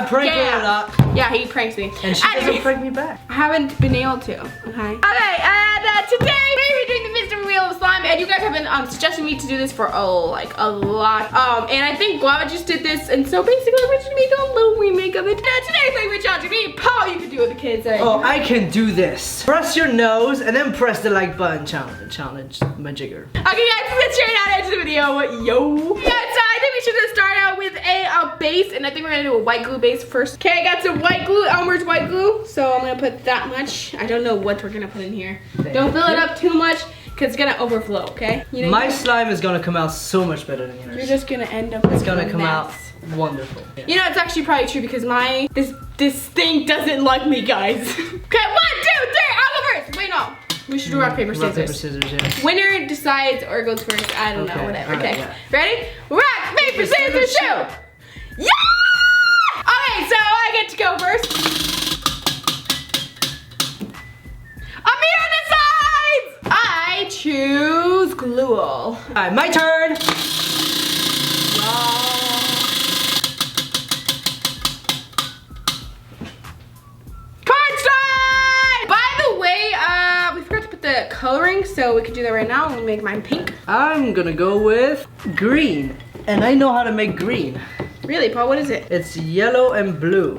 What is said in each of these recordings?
I prank her a lot. Yeah, he pranks me. And she doesn't prank me back. I haven't been able to, okay? Okay, and today we're doing the mystery wheel of slime, and you guys have been suggesting me to do this for a lot. And I think Guava just did this, and so basically we're just gonna make a little remake of it. Today's favorite challenge, me, Paul, you can do it with the kids. Oh, I can do this. Press your nose and then press the like button. Challenge my jigger. Okay, guys, let's straight out into the video. Yo. Yeah, so I think we should just start out with a base, and I think we're gonna do a white glue base first. Okay, I got some white glue, Elmer's white glue. So I'm gonna put that much. I don't know what we're gonna put in here. Don't fill it up too much, because it's gonna overflow, okay? You know, my slime is gonna come out so much better than yours. You're just gonna end up with It's gonna a come mess. out wonderful. Yeah. You know, it's actually probably true because this thing doesn't like me, guys. Okay, 1, 2, 3, I'll go first. Wait, no. We should do rock, paper, scissors. Rock, paper, scissors, yeah. Winner decides or goes first. I don't know, whatever. Right, okay, yeah. ready? Rock, paper, scissors, shoot! Yeah! Okay, so I get to go first. Ameerah decides! I choose glue. Alright, my turn! The coloring, so we can do that right now. I'm gonna make mine pink. I'm gonna go with green, and I know how to make green. Really, Paul? What is it? It's yellow and blue.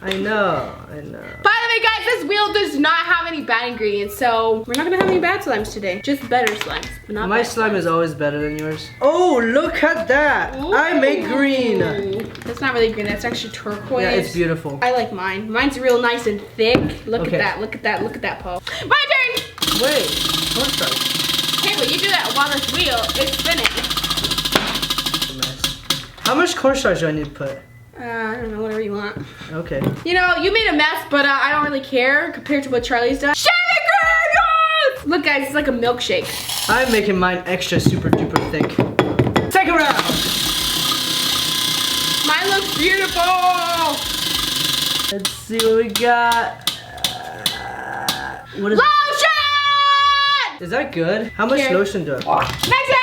I know. By the way, guys, this wheel does not have any bad ingredients, so we're not gonna have any bad slimes today. Just better slimes, but not my bad slime slimes. is always better than yours. Oh, look at that! Ooh. I make green. That's not really green. That's actually turquoise. Yeah, it's beautiful. I like mine. Mine's real nice and thick. Look Okay. at that. Look at that. Look at that, Paul. My turn. Wait, cornstarch. Okay, but you do that while this wheel is spinning. How much cornstarch do I need to put? I don't know, whatever you want. Okay. You know, you made a mess, but I don't really care compared to what Charlie's done. Sugar! Look, guys, it's like a milkshake. I'm making mine extra super duper thick. Second round! Mine looks beautiful! Let's see what we got. What is Lotion! Is that good? How much Here. lotion do I put? Next round!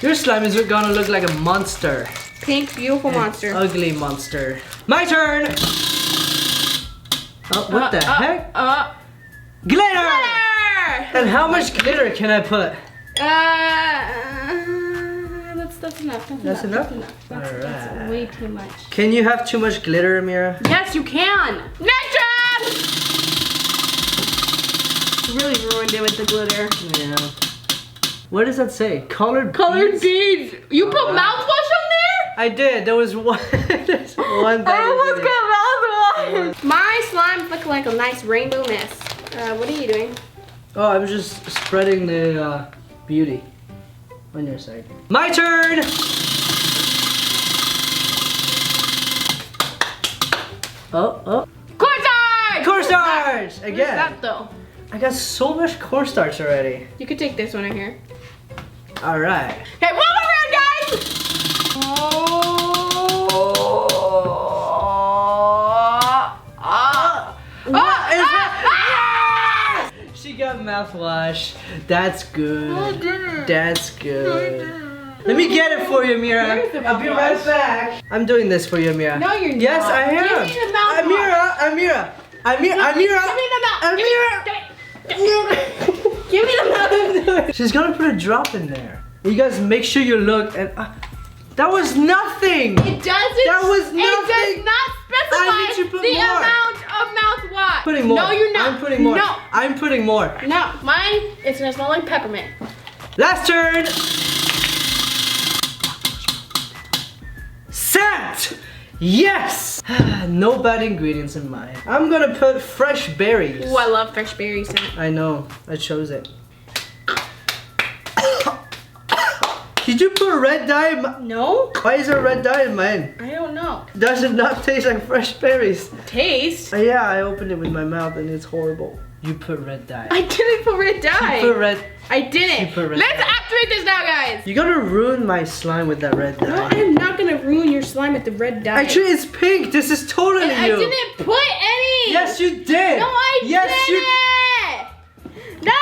Your slime is gonna look like a monster. Pink, beautiful monster. Ugly monster. My turn! Oh, what the heck? Glitter! And how much glitter can I put? That's enough. That's enough? That's Alright. way too much. Can you have too much glitter, Ameerah? Yes, you can! Next round! Really ruined it with the glitter. Yeah. What does that say? Colored beads. You put mouthwash on there? I did. There was one. There's one I almost got mouthwash. My slimes look like a nice rainbow mess. What are you doing? Oh, I was just spreading the beauty on your side. My turn. Oh. Cornstarch! Cornstarch again. What is that though? I got so much cornstarch already. You could take this one right here. All right. Okay, one more round, guys! She got mouthwash. That's good. That's good. Let me get it for you, Ameerah. I'll be right back. I'm doing this for you, Ameerah. No, you're not. Yes, I am. Give me the mouthwash. Ameerah. Give me the mouth. She's gonna put a drop in there. You guys make sure you look and that was nothing. It doesn't. That was nothing. It does not specify I need to put the more. amount of mouthwash. Putting more. No, you're not. I'm putting more. No. I'm putting more. No, mine is gonna smell like peppermint. Last turn. Scent. Yes. No bad ingredients in mine. I'm gonna put fresh berries. Ooh, I love fresh berries. I know. I chose it. Did you put red dye in mine? No. Why is there red dye in mine? I don't know. Does it not taste like fresh berries? Taste? Yeah, I opened it with my mouth and it's horrible. You put red dye. I didn't put red dye. You put red. I didn't. You put red Let's dye. activate this now, guys. You're gonna ruin my slime with that red dye. No, I'm not gonna ruin your slime with the red dye. Actually, it's pink. This is totally And I you. didn't put any. Yes, you did. No, I yes, didn't. No.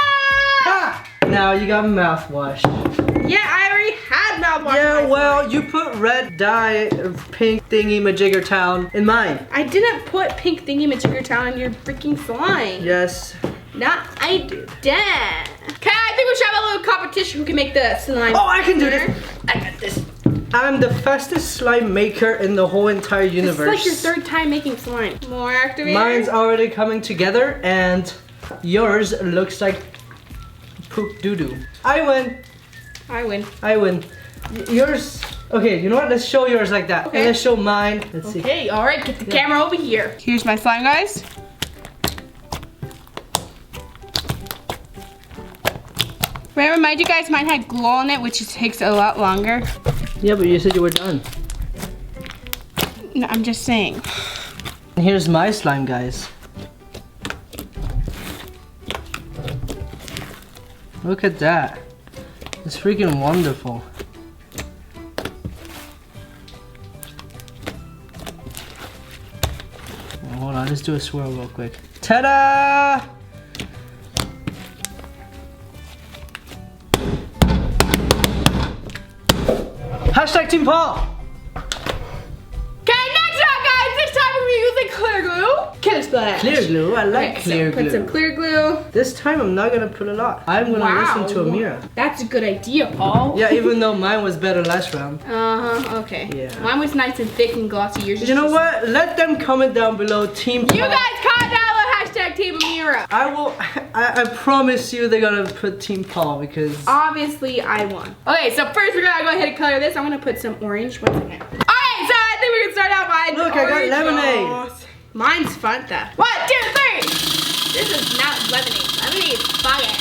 Ah! Now you got mouthwash. Yeah, I already already had mouthwash. Yeah, well, you put red dye, pink thingy majigger town in mine. I didn't put pink thingy majigger town in your freaking slime. Yes. Not I did. Damn. Okay, I think we should have a little competition who can make the slime. Oh, I can do this. I got this. I'm the fastest slime maker in the whole entire universe. It's like your third time making slime. More activator. Mine's already coming together, and yours looks like poop doo-doo. I win. I win. I win. Yours. Okay, you know what? Let's show yours like that. Okay. And let's show mine. Let's see. Okay, all right. Get the camera over here. Here's my slime, guys. May I remind you guys, mine had glue on it, which takes a lot longer. Yeah, but you said you were done. No, I'm just saying. And here's my slime, guys. Look at that. It's freaking wonderful. Oh, hold on, let's do a swirl real quick. Ta-da! Hashtag Team Paul! Okay, next up, guys. This time we're using clear glue. Killer splash. Clear glue, I like clear glue. Put some clear glue. This time I'm not gonna put a lot. I'm gonna listen to Ameerah. That's a good idea, Paul. Yeah, even though mine was better last round. Uh-huh, okay. Yeah. Mine was nice and thick and glossy. Yours is You know what? Let them comment down below, Team Paul. You guys comment down below hashtag Team Ameerah. I promise you they're gonna put Team Paul because... Obviously, I won. Okay, so first we're gonna go ahead and color this. I'm gonna put some orange. 1 second. Alright, so I think we can start out by Look, I got lemonade. Mine's Fanta. 1, 2, 3. This is not lemonade. Lemonade's fire.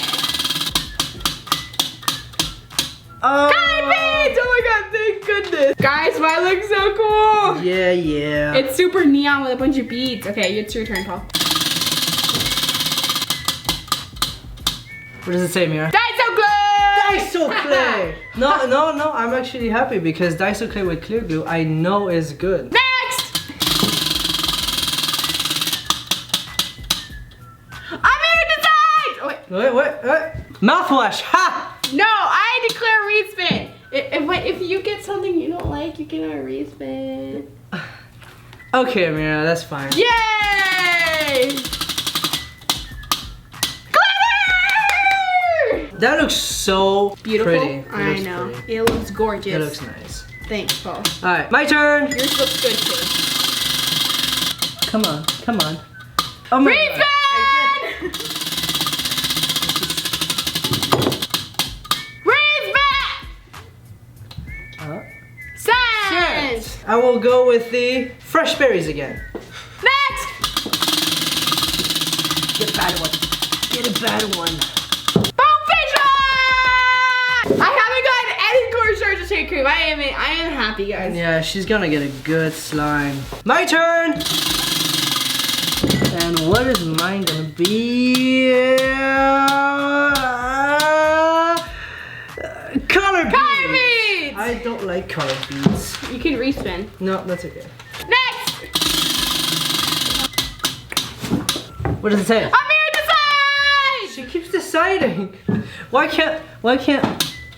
Colored beads! Oh my god, thank goodness. Guys, mine looks so cool. Yeah, yeah. It's super neon with a bunch of beads. Okay, it's your turn, Paul. What does it say, Ameerah? Daiso glue! Daiso clay! No, I'm actually happy because Daiso clay with clear glue I know is good. Next! Ameerah design! Oh, wait. Wait. Mouthwash, ha! No, I declare respin. If you get something you don't like, you can respin. Okay, Ameerah, that's fine. Yay! That looks so Beautiful. pretty. I know. It looks gorgeous. It looks nice. Thanks, Paul. Alright, my turn. Yours looks good too. Come on. Oh my God. Science! I will go with the fresh berries again. Next! Get a bad one. Get a bad one. I haven't gotten any cornstarch to take cream. I am happy, guys. Yeah, she's gonna get a good slime. My turn! And what is mine gonna be? Color beads! I don't like color beads. You can respin. No, that's okay. Next! What does it say? Ameerah design! She keeps deciding. Why can't,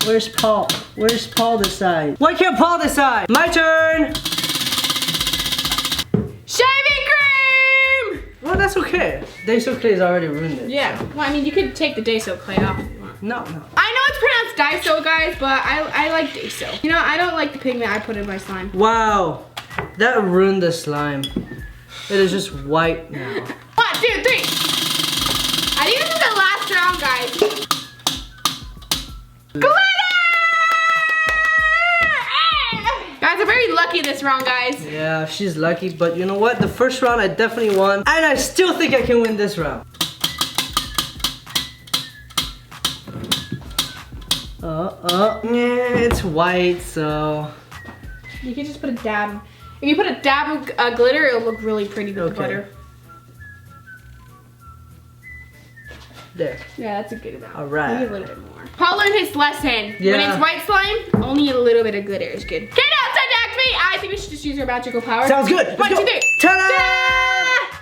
where's Paul? Where's Paul decide? Why can't Paul decide? My turn! Shaving cream! Well, that's okay. Daiso clay has already ruined it. Yeah, well, I mean, you could take the Daiso clay off if you want. No. I know it's pronounced Daiso, guys, but I like Daiso. You know, I don't like the pigment I put in my slime. Wow, that ruined the slime. It is just white now. 1, 2, 3. I think this is the last round, guys. Glitter! Guys, I'm very lucky this round, guys. Yeah, she's lucky, but you know what? The first round I definitely won, and I still think I can win this round. Yeah, it's white, so... You can just put a dab. If you put a dab of glitter, it'll look really pretty with the butter. There. Yeah, that's a good amount. All right. Maybe a little bit more. Paul learned his lesson. Yeah. When it's white slime, only a little bit of glitter is good. Okay, now it's time to activate. I think we should just use our magical power. Sounds good. 1, 2, 3. Ta-da!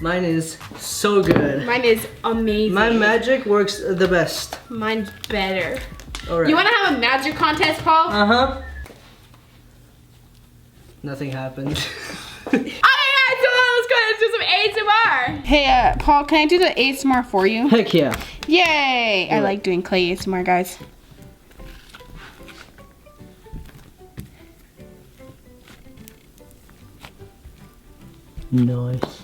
Mine is so good. Mine is amazing. My magic works the best. Mine's better. All right. You want to have a magic contest, Paul? Uh-huh. Nothing happened. Alright guys, so let's go ahead and do some ASMR. Hey, Paul, can I do the ASMR for you? Heck yeah. Yay! I like doing clay ASMR, guys. Nice.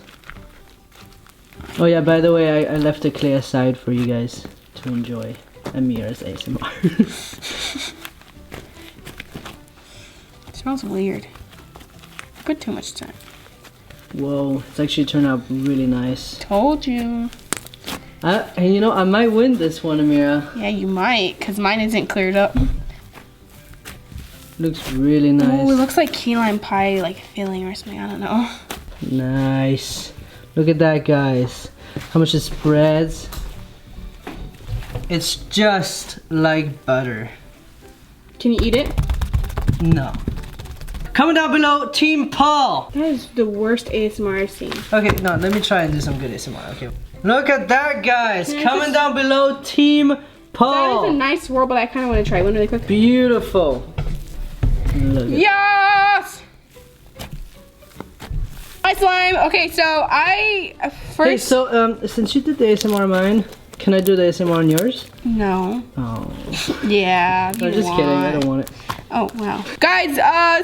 Oh yeah, by the way, I left the clay aside for you guys to enjoy Ameerah's ASMR. It smells weird. Put too much time. Whoa, it's actually turned out really nice. Told you. And you know, I might win this one, Ameerah. Yeah, you might, because mine isn't cleared up. Looks really nice. Oh, it looks like key lime pie, like filling or something. I don't know. Nice. Look at that, guys. How much it spreads. It's just like butter. Can you eat it? No. Comment down below, Team Paul. That is the worst ASMR I've seen. Okay, no, let me try and do some good ASMR. Okay. Look at that, guys. Can I Comment down below, Team Paul. That is a nice swirl, but I kind of want to try one really quick. Beautiful. Look at Yes! Hi, slime. Okay, so I first. Hey, so since you did the ASMR on mine, can I do the ASMR on yours? No. Oh. Yeah. I'm just kidding. I don't want it. Oh wow. Guys,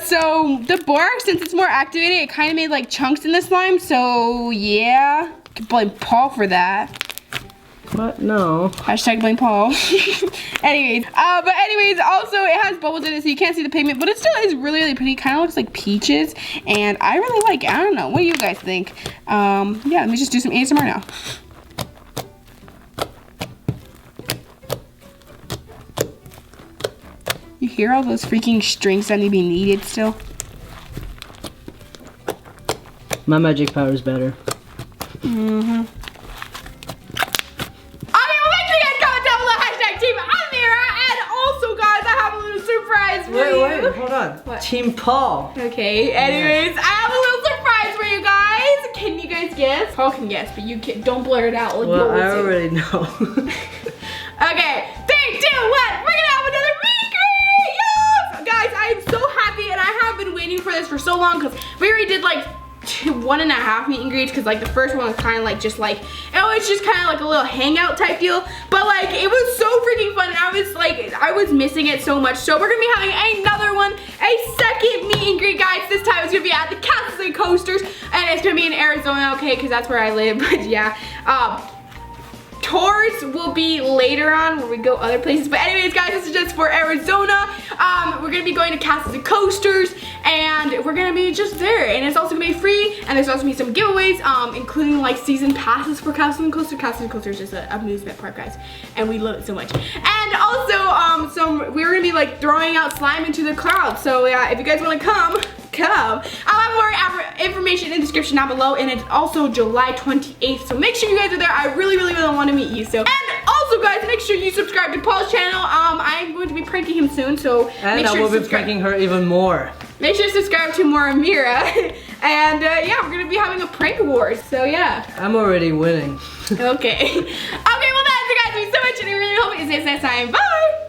so the bark, since it's more activated, it kind of made like chunks in the slime. So yeah, you can blame Paul for that. What? No. Hashtag blame Paul. Anyways, also it has bubbles in it, so you can't see the pigment, but it still is really, really pretty. Kind of looks like peaches, and I really like it. I don't know. What do you guys think? Yeah, let me just do some ASMR now. You hear all those freaking strings that need to be kneaded still? My magic power is better. Mm-hmm. Okay, well, make sure you guys comment down below, hashtag Team Ameerah, and also, guys, I have a little surprise for you. Wait, hold on. What? Team Paul. Okay, anyways, I have a little surprise for you guys. Can you guys guess? Paul can guess, but you can, don't blur it out. Like Well, I already know. Okay, 3, 2, 1, we're gonna have another meet and greet! Yes! Guys, I am so happy, and I have been waiting for this for so long, because we already did like 1.5 meet and greets, because like the first one was kind of like just like, it was just kind of like a little hangout type deal, but like it was so freaking fun, and I was missing it so much. So we're gonna be having another one, a second meet and greet, guys. This time it's gonna be at the Castles and Coasters, and it's gonna be in Arizona, okay, because that's where I live. But yeah, tours will be later on where we go other places, but anyways, guys, this is just for Arizona. We're gonna be going to Castles and Coasters, and we're gonna be just there, and it's also gonna be free, and there's also gonna be some giveaways, including like season passes for Castles and Coasters. Castles and Coasters is an amusement park, guys, and we love it so much. And also, we're gonna be like throwing out slime into the crowd. So yeah, if you guys wanna come. I'll have more information in the description down below, and it's also July 28th, so make sure you guys are there. I really, really, really want to meet you. So, and also, guys, make sure you subscribe to Paul's channel. I'm going to be pranking him soon, so and I will be pranking her even more. Make sure to subscribe to more Ameerah, and yeah, we're gonna be having a prank award. So yeah, I'm already winning. Okay. Okay, well that's it, guys. Thank you so much, and I really hope you see you next time. Bye.